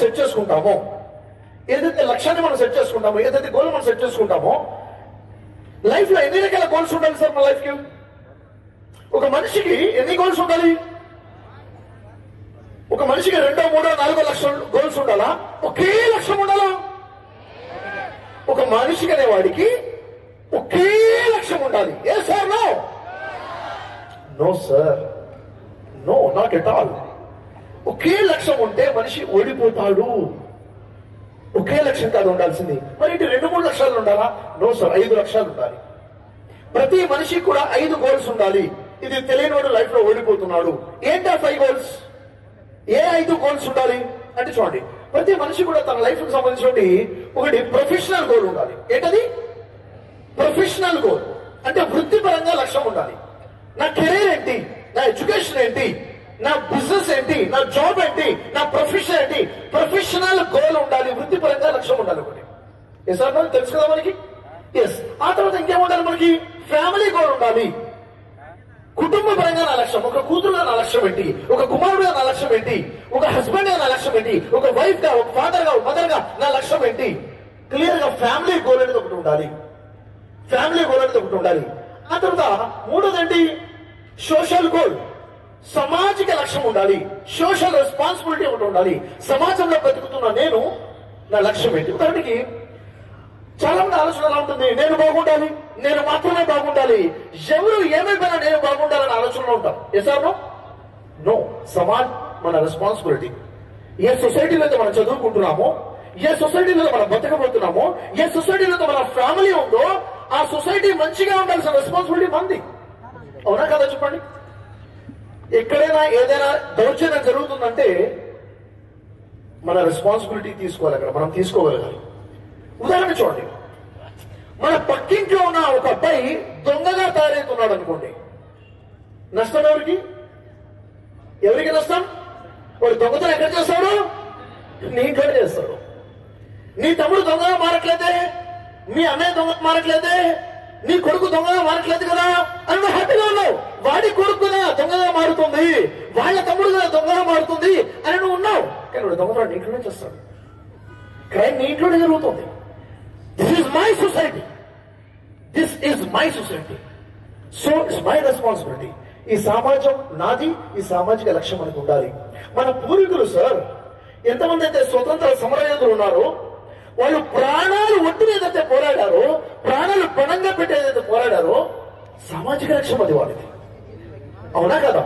Set చేసుకుంటామో, ఏదైతే లక్ష్యాన్ని మనం సెట్ చేసుకుంటామో, ఏదైతే గోల్ మనం సెట్ చేసుకుంటామో, లైఫ్ లో ఎన్ని రకాల గోల్స్ ఉండాలి సార్ మన లైఫ్ కి? ఒక మనిషికి ఎన్ని గోల్స్ ఉండాలి? ఒక మనిషికి 2, 3, 4 లక్షల గోల్స్ ఉండాలా? ఒకే లక్ష్యం ఉండాలా? ఒక మనిషికి అనేవాడికి ఒకే లక్ష్యం ఉండాలి. ఏ sir? No, no sir, no, not at all. ఒకే లక్ష్యం ఉంటే మనిషి ఓడిపోతాడు. ఒకే లక్ష్యం కాదు ఉండాల్సింది. మరి ఇటు 2, 3 లక్ష్యాలు ఉండాలా? నో సార్, 5 లక్ష్యాలు ఉండాలి. ప్రతి మనిషికి కూడా 5 గోల్స్ ఉండాలి. ఇది తెలియనివాడు లైఫ్ లో ఓడిపోతున్నాడు. ఏంటా 5 గోల్స్? ఏ 5 గోల్స్ ఉండాలి అంటే చూడండి, ప్రతి మనిషి కూడా తన లైఫ్ కి సంబంధించి ఒకటి ప్రొఫెషనల్ గోల్ ఉండాలి. ఏంటది? ప్రొఫెషనల్ గోల్ అంటే వృత్తిపరంగా లక్ష్యం ఉండాలి. నా కెరీర్ ఏంటి, నా ఎడ్యుకేషన్ ఏంటి, నా బిజినెస్ ఏంటి, నా జాబ్ ఏంటి, నా ప్రొఫెషన్ ఏంటి, ప్రొఫెషనల్ గోల్ ఉండాలి. వృత్తిపరంగా లక్ష్యం ఉండాలి ఒకటి. Yes or no? తెలుసు కదా మనకి. ఎస్. ఆ తర్వాత ఇంకేముండాలి మనకి? ఫ్యామిలీ గోల్ ఉండాలి. కుటుంబ పరంగా నా లక్ష్యం, ఒక కూతురుగా నా లక్ష్యం ఏంటి, ఒక కుమారుడుగా నా లక్ష్యం ఏంటి, ఒక హస్బెండ్ గా నా లక్ష్యం ఏంటి, ఒక వైఫ్ గా, ఒక ఫాదర్ గా, ఒక మదర్ గా నా లక్ష్యం ఏంటి. క్లియర్ గా ఫ్యామిలీ గోల్ అనేది ఒకటి ఉండాలి. ఫ్యామిలీ గోల్ అనేది ఒకటి ఉండాలి. ఆ తర్వాత మూడోది ఏంటి? సోషల్ గోల్, సామాజిక లక్ష్యం ఉండాలి. సోషల్ రెస్పాన్సిబిలిటీ ఒకటి ఉండాలి. సమాజంలో బతుకుతున్న నేను నా లక్ష్యం ఏంటి? ఉదాహరణకి చాలా మంది ఆలోచన ఎలా ఉంటుంది? నేను బాగుండాలి, నేను మాత్రమే బాగుండాలి, ఎవరు ఏమైపోయినా నేను బాగుండాలని ఆలోచనలో ఉంటాం. Yes or no? నో. సమాజ్ మన రెస్పాన్సిబిలిటీ. ఏ సొసైటీలో అయితే మనం చదువుకుంటున్నామో, ఏ సొసైటీలో మనం బతకబోతున్నామో, ఏ సొసైటీలో మన ఫ్యామిలీ ఉందో, ఆ సొసైటీ మంచిగా ఉండాల్సిన రెస్పాన్సిబిలిటీ మంది. అవునా కదా చెప్పండి? ఎక్కడైనా ఏదైనా దౌర్జన్యం జరుగుతుందంటే మన రెస్పాన్సిబిలిటీ తీసుకోవాలి. అక్కడ మనం తీసుకోగలగాలి. ఉదాహరణ చూడండి, మన పక్కింట్లో ఉన్న ఒక అబ్బాయి దొంగగా తయారవుతున్నాడు అనుకోండి, నష్టం ఎవరికి? ఎవరికి నష్టం? వాడు దొంగతనం ఎక్కడ చేస్తాడు? నీ ఇంట్లోనే చేస్తాడు. నీ తమ్ముడు దొంగగా మారట్లేదే, మీ అన్నయ్య దొంగ మారట్లేదే, నీ కొడుకు దొంగగా మారట్లేదు కదా అని నువ్వు హ్యాపీగా ఉన్నావు. వాడి కొడుకు కదా దొంగగా మారుతుంది, వాళ్ళ తమ్ముడు కదా దొంగగా మారుతుంది అని నువ్వు ఉన్నావు. కానీ వాడు దొంగతనం నీ ఇంట్లోనే చేస్తాడు. క్రైమ్ నీ ఇంట్లోనే జరుగుతుంది. This is my society, this is my society, so it's my responsibility. ఈ సమాజం నాది, ఈ సామాజిక లక్ష్యం మనకు ఉండాలి. మన పూర్వీకులు సార్ ఎంతమంది అయితే స్వతంత్ర సమరయోధులు ఉన్నారో, వాళ్ళు ప్రాణాలు ఒడ్డున ఏదైతే పోరాడారో, ప్రాణాలు పణంగా పెట్టి ఏదైతే పోరాడారో, సామాజిక లక్ష్యం అది వాళ్ళది. అవునా కదా?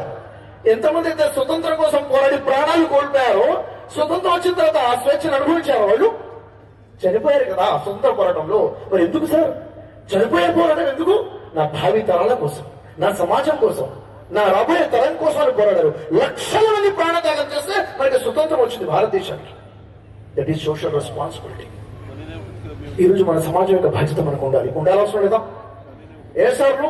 ఎంతమంది అయితే స్వతంత్రం కోసం పోరాడి ప్రాణాలు కోల్పోయారో, స్వతంత్రం వచ్చిన తర్వాత ఆ స్వేచ్ఛను అనుభవించారో వాళ్ళు చనిపోయారు కదా స్వతంత్ర పోరాటంలో. మరి ఎందుకు సార్ చనిపోయే పోరాటం ఎందుకు? నా భావి తరాల కోసం, నా సమాజం కోసం, నా రాబోయే తరం కోసం పోరాడారు. లక్షల మంది ప్రాణత్యాగం చేస్తే మనకి స్వతంత్రం వచ్చింది భారతదేశానికి. That is social responsibility. ఈ రోజు మన సమాజం యొక్క బాధ్యత మనకు ఉండాలి. ఉండాల్సిన లేదా? ఏ సార్లు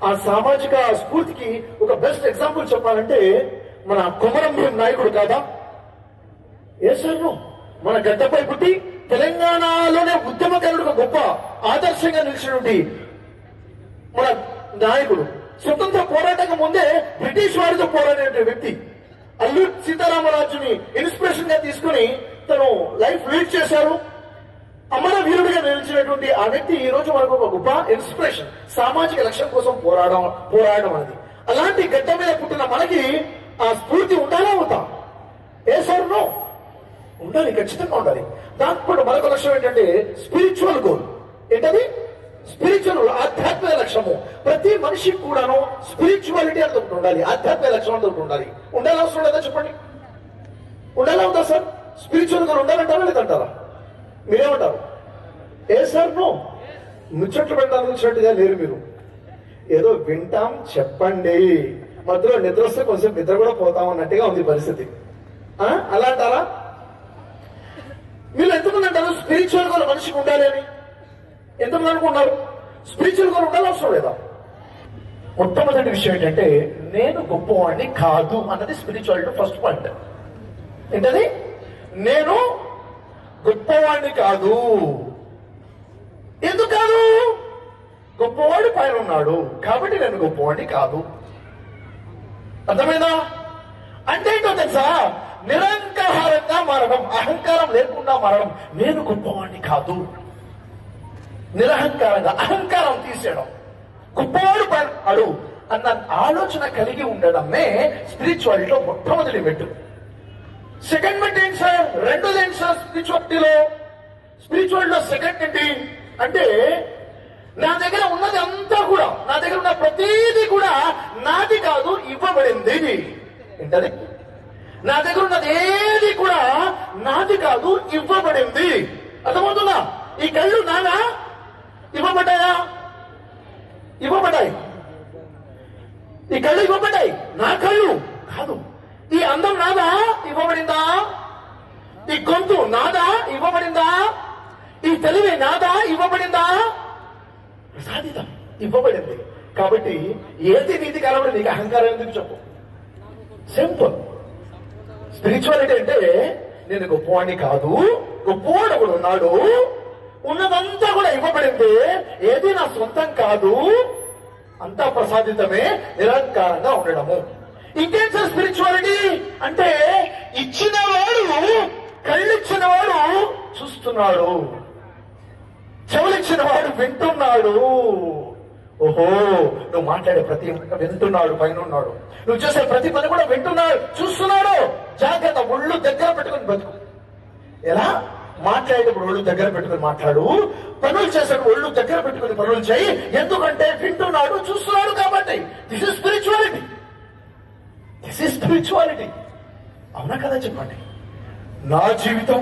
ఆ సామాజిక స్ఫూర్తికి ఒక బెస్ట్ ఎగ్జాంపుల్ చెప్పాలంటే మన కొమరం భీం నాయకుడు కాదా? ఏ సార్లు మన గడ్డపై పుట్టి తెలంగాణలోనే ఉద్యమకారుడు గొప్ప ఆదర్శంగా నిలిచినటువంటి మన నాయకుడు. స్వతంత్ర పోరాటం ముందే బ్రిటిష్ వారితో పోరాడే వ్యక్తి. అల్లూరి సీతారామరాజుని ఇన్స్పిరేషన్ గా తీసుకుని తను లైఫ్ లీడ్ చేశారు. అమర వీరుడిగా నిలిచినటువంటి ఆ వ్యక్తి ఈ రోజు మనకు ఒక గొప్ప ఇన్స్పిరేషన్. సామాజిక లక్ష్యం కోసం పోరాడడం అనేది. అలాంటి గడ్డ మీద పుట్టిన మనకి ఆ స్ఫూర్తి ఉండాలా అవుతా? ఏ సార్? నో. ఉండాలి, ఖచ్చితంగా ఉండాలి. దాంట్లో మరొక లక్ష్యం ఏంటంటే స్పిరిచువల్ గోల్. ఏంటది? స్పిరిచువల్, ఆధ్యాత్మిక లక్ష్యము. ప్రతి మనిషికి కూడాను స్పిరిచువాలిటీ అనేది ఒకటి ఉండాలి, ఆధ్యాత్మిక లక్ష్యం అనేది ఒకటి ఉండాలి. ఉండాలి అవసరం లేదా చెప్పండి? ఉండాలా ఉందా సార్? స్పిరిచువల్ గా ఉండాలంటారా లేదంటారా? మీరేమంటారు? ఏ సార్? నో. ముచ్చట్లు పెట్టాలని వచ్చినట్టుగా లేరు మీరు. ఏదో వింటాం చెప్పండి, మధ్యలో నిద్ర వస్తే కొంచెం నిద్ర కూడా పోతాం అన్నట్టుగా ఉంది పరిస్థితి. అలా అంటారా? మీరు ఎంతమంది అంటారు స్పిరిచువల్ గా మనిషికి ఉండాలి అని? ఎంతమంది అనుకున్నారు? స్పిరిచువల్ గా ఉండాలి అవసరం లేదా? మొట్టమొదటి విషయం ఏంటంటే నేను గొప్పవాడిని కాదు అన్నది స్పిరిచువాలిటీ ఫస్ట్ పాయింట్. ఏంటది? నేను గొప్పవాడిని కాదు. ఎందుకు కాదు? గొప్పవాడు పైన ఉన్నాడు కాబట్టి నేను గొప్పవాడిని కాదు. అర్థమైందా? అంటే ఏంటో తెలుసా? నిరంకారంగా మారడం. మారడం, అహంకారం లేకుండా మారడం. నేను గొప్పవాడిని కాదు, నిరహంకారంగా అహంకారం తీసేయడం, గొప్పవాడు అడు అన్న ఆలోచన కలిగి ఉండడమే స్పిరిచువాలిటీలో మొట్టమొదటి మెట్టు. సెకండ్ మెట్టు ఏంటి సార్? రెండోది ఏంటి సార్ స్పిరిచువాలిటీలో సెకండ్ ఏంటి అంటే, నా దగ్గర ఉన్నది అంతా కూడా, నా దగ్గర ఉన్న ప్రతిదీ కూడా నాది కాదు, ఇవ్వబడింది. ఏంటది? నా దగ్గర ఉన్నది ఏది కూడా నాది కాదు, ఇవ్వబడింది. అర్థమవుతుందా? ఈ కళ్ళు నానా? ఇవ్వబడ్డాయా? ఇవ్వబడ్డాయి. ఈ కళ్ళు ఇవ్వబడ్డాయి, నా కళ్ళు కాదు. ఈ అందం నాదా? ఇవ్వబడిందా? ఈ గొంతు నాదా? ఇవ్వబడిందా? ఈ తెలివి నాదా? ఇవ్వబడిందా? ప్రసాదితం ఇవ్వబడింది. కాబట్టి ఏది నీతి కలవడం, నీకు అహంకారం ఎందుకు చెప్పు? సింపుల్. స్పిరిచువాలిటీ అంటే నేను గొప్పవాడిని కాదు, గొప్పవాడు ఒకడు ఉన్నాడు, ఉన్నదంతా కూడా ఇవ్వబడింది, ఏది నా సొంతం కాదు, అంతా ప్రసాదితమే, నిరంకారంగా ఉండడము. ఇంకేం సార్ స్పిరిచువాలిటీ అంటే? ఇచ్చినవాడు, కళ్ళిచ్చినవాడు చూస్తున్నాడు, చెవులిచ్చిన వాడు వింటున్నాడు. ఓహో, నువ్వు మాట్లాడే ప్రతి వింటున్నాడు, పైన ఉన్నాడు. నువ్వు చేసే ప్రతి పని కూడా వింటున్నాడు, చూస్తున్నాడు. జాగ్రత్త, ఒళ్ళు దగ్గర పెట్టుకుని బతుకు. ఎలా? మాట్లాడేటప్పుడు ఒళ్ళు దగ్గర పెట్టుకుని మాట్లాడు, పనులు చేసేటప్పుడు ఒళ్ళు దగ్గర పెట్టుకుని పనులు చేయి. ఎందుకంటే వింటున్నాడు, చూస్తున్నాడు కాబట్టి. This is spirituality. This is spirituality. అవునా కదా? చెప్పండి. నా జీవితం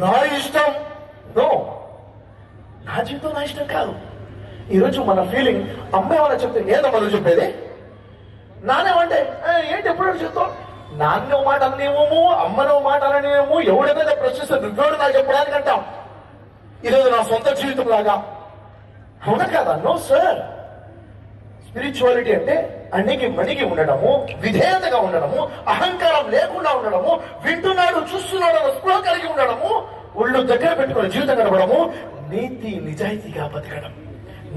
నా ఇష్టం, నో. నా జీవితం నా ఇష్టం కాదు. ఈరోజు మన ఫీలింగ్, అమ్మేమన్నా చెప్తే ఏందమ్మా నువ్వు చెప్పేది? నానేమంటే ఏంటి ఎప్పుడు చెప్తావు? నాన్న మాట అననేమో, అమ్మనో మాట అననేమో, ఎవడైనా ప్రశ్నిస్తే నువ్వెవడు నాకు చెప్పడానికి అంటాం. ఈరోజు నా సొంత జీవితం లాగా. అవునా కదా? No sir. స్పిరిచువాలిటీ అంటే అణిగి మణిగి ఉండడము, విధేయతగా ఉండడము, అహంకారం లేకుండా ఉండడము, వింటున్నాడు చూస్తున్నాడు అన్న స్పృహ కలిగి ఉండడము, ఒళ్ళు దగ్గర పెట్టుకుని జీవితం గడపడము, నీతి నిజాయితీగా బతకడం,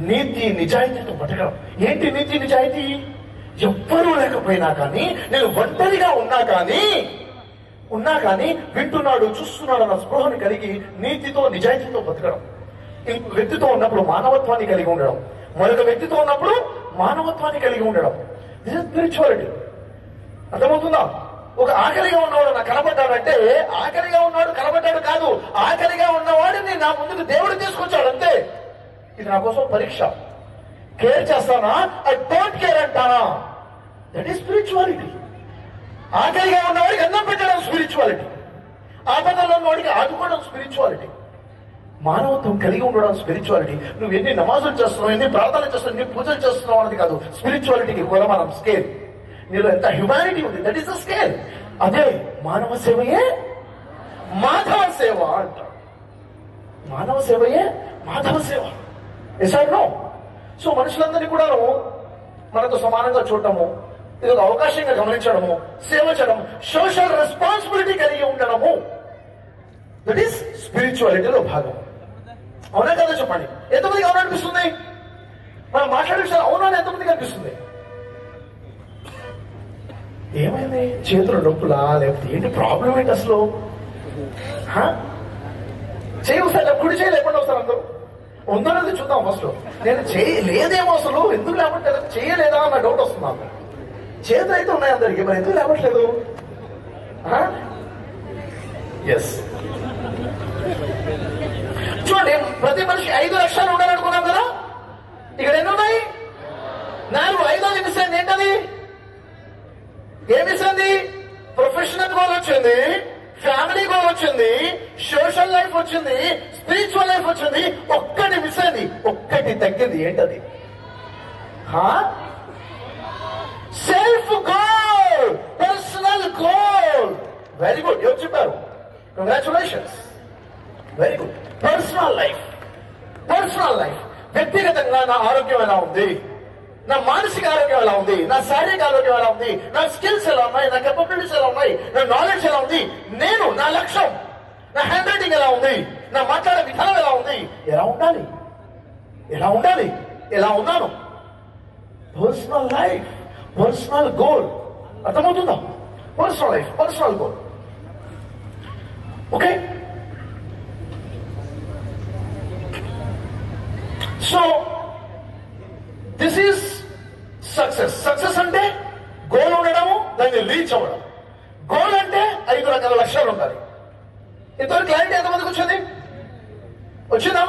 నీతి నిజాయితీతో బతకడం. ఏంటి నీతి నిజాయితీ? ఎవ్వరూ లేకపోయినా కానీ, నేను ఒంటరిగా ఉన్నా కానీ వింటున్నాడు చూస్తున్నాడు అన్న స్పృహని కలిగి నీతితో నిజాయితీతో బతకడం. ఇంకో వ్యక్తితో ఉన్నప్పుడు మానవత్వాన్ని కలిగి ఉండడం, మరొక వ్యక్తితో ఉన్నప్పుడు మానవత్వాన్ని కలిగి ఉండడం. This is spirituality. అర్థమవుతుందా? ఒక ఆకలిగా ఉన్నవాడు నాకు కనబడ్డాడంటే, ఆకలిగా ఉన్నాడు కనబడ్డాడు కాదు, ఆకలిగా ఉన్నవాడిని నా ముందుకు దేవుడు తీసుకొచ్చాడు అంతే. ఇది నా కోసం పరీక్ష. కేర్ చేస్తానా? ఐ డోంట్ కేర్ అంటానా? That is spirituality. ఆకలిగా ఉన్నవాడికి అన్నం పెట్టడం స్పిరిచువాలిటీ, ఆపదలో ఉన్నవాడికి ఆదుకోవడం స్పిరిచువాలిటీ, మానవత్వం కలిగి ఉండడం స్పిరిచువాలిటీ. నువ్వు ఎన్ని నమాజులు చేస్తున్నావు, ఎన్ని ప్రార్థనలు చేస్తున్నావు, ఎన్ని పూజలు చేస్తున్నావు అనేది కాదు స్పిరిచువాలిటీకి కొలమానం, స్కేల్. నీలో ఎంత హ్యుమానిటీ ఉంది, దట్ ఈస్ ద స్కేల్. అదే మానవ సేవయే మాధవ సేవ అంటారు. మానవ సేవయే మాధవ సేవ. Yes or no? సో మనుషులందరినీ కూడా మనతో సమానంగా చూడటము, ఇది ఒక అవకాశంగా గమనించడము, సేవ చేయడం, సోషల్ రెస్పాన్సిబిలిటీ కలిగి ఉండడము, దట్ ఈస్ స్పిరిచువాలిటీలో భాగం. అవునా కదా? చెప్పండి. ఎంతమందికి అవునా అనిపిస్తుంది? మనం మాట్లాడే విషయాలు అవునా అని ఎంతమందికి అనిపిస్తుంది? ఏమైంది? చేతులు నొప్పులా, లేకపోతే ఏంటి ప్రాబ్లం ఏంటి అసలు? చేయవసారి కుడి చేయలేకుండా వస్తారు అందరూ. ఉందన్నది చూద్దాం ఫస్ట్. నేను చేయలేదేమో అసలు, ఎందుకు లేకపోతే చేయలేదా అన్న డౌట్ వస్తుంది నాకు. చేతులు అయితే ఉన్నాయి అందరికి, మరి ఎందుకు లేవట్లేదు? ఎస్, చూడండి, ప్రతి మనిషి 5 లక్షలు ఉండాలనుకున్నాం కదా. ఇక్కడ ఎన్ని ఉన్నాయి? 4. 5వ మిస్ అయింది. ఏంటది? ఏమి మిస్ అయింది? ప్రొఫెషనల్ గోల్ వచ్చింది, ఫ్యామిలీ గోల్ వచ్చింది, సోషల్ లైఫ్ వచ్చింది, స్పిరిచువల్ లైఫ్ వచ్చింది. ఒక్కటి మిస్ అయింది, ఒక్కటి తగ్గింది. ఏంటది? Self goal, personal goal. Very good, ఎవరు చెప్పారు? Congratulations, very good. Personal life, personal life. వ్యక్తిగతంగా నా ఆరోగ్యం ఎలా ఉంది, నా మానసిక ఆరోగ్యం ఎలా ఉంది, నా శారీరక ఆరోగ్యం ఎలా ఉంది, నా స్కిల్స్ ఎలా ఉన్నాయి, నా కెపబిలిటీస్ ఎలా ఉన్నాయి, నా నాలెడ్జ్ ఎలా ఉంది, నేను నా లక్ష్యం, నా హ్యాండ్ రైటింగ్ ఎలా ఉంది, నా మాట్లాడే విధానం ఎలా ఉంది, ఎలా ఉండాలి, ఎలా ఉండాలి, ఎలా ఉన్నాను. Personal life, personal goal. అర్థమవుతుందా? Personal life, personal goal. Okay, so this is success. Success అంటే గోల్ ఉండడము, దాన్ని రీచ్ అవ్వడం. గోల్ అంటే 5 రకాల లక్ష్యాలు ఉండాలి. ఇంతవరకు క్లారిటీ ఎంతమందికి వచ్చింది? వచ్చిందా?